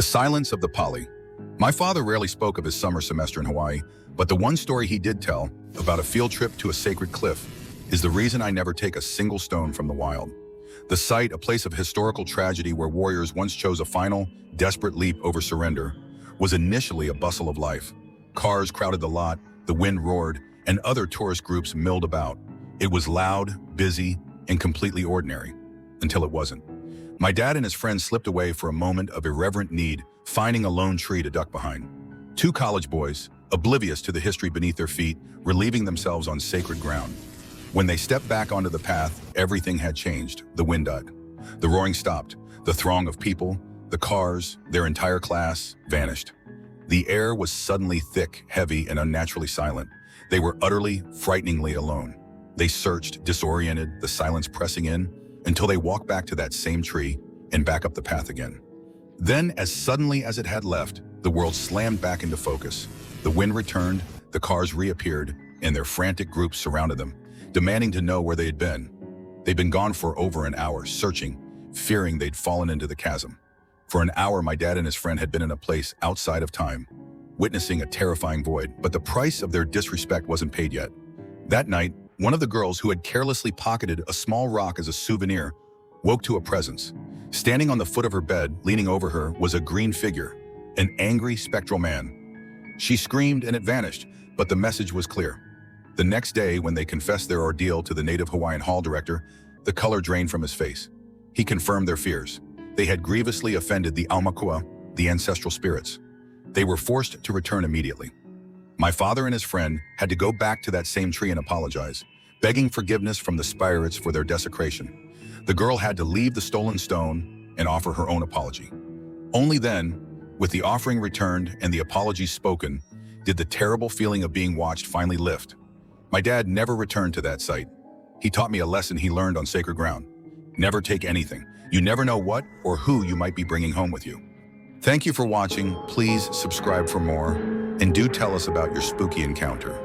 The silence of the pali. My father rarely spoke of his summer semester in Hawaii, but the one story he did tell, about a field trip to a sacred cliff, is the reason I never take a single stone from the wild. The site, a place of historical tragedy where warriors once chose a final, desperate leap over surrender, was initially a bustle of life. Cars crowded the lot, the wind roared, and other tourist groups milled about. It was loud, busy, and completely ordinary, until it wasn't. My dad and his friends slipped away for a moment of irreverent need, finding a lone tree to duck behind. Two college boys, oblivious to the history beneath their feet, relieving themselves on sacred ground. When they stepped back onto the path, everything had changed. The wind died. The roaring stopped. The throng of people, the cars, their entire class, vanished. The air was suddenly thick, heavy, and unnaturally silent. They were utterly, frighteningly alone. They searched, disoriented, the silence pressing in, until they walked back to that same tree and back up the path again. Then, as suddenly as it had left, the world slammed back into focus. The wind returned, the cars reappeared, and their frantic groups surrounded them, demanding to know where they had been. They'd been gone for over an hour, searching, fearing they'd fallen into the chasm. For an hour, my dad and his friend had been in a place outside of time, witnessing a terrifying void, but the price of their disrespect wasn't paid yet. That night, one of the girls who had carelessly pocketed a small rock as a souvenir woke to a presence. Standing on the foot of her bed, leaning over her, was a green figure, an angry, spectral man. She screamed and it vanished, but the message was clear. The next day, when they confessed their ordeal to the native Hawaiian hall director, the color drained from his face. He confirmed their fears. They had grievously offended the aumakua, the ancestral spirits. They were forced to return immediately. My father and his friend had to go back to that same tree and apologize, begging forgiveness from the spirits for their desecration. The girl had to leave the stolen stone and offer her own apology. Only then, with the offering returned and the apologies spoken, did the terrible feeling of being watched finally lift. My dad never returned to that site. He taught me a lesson he learned on sacred ground. Never take anything. You never know what or who you might be bringing home with you. Thank you for watching. Please subscribe for more, and do tell us about your spooky encounter.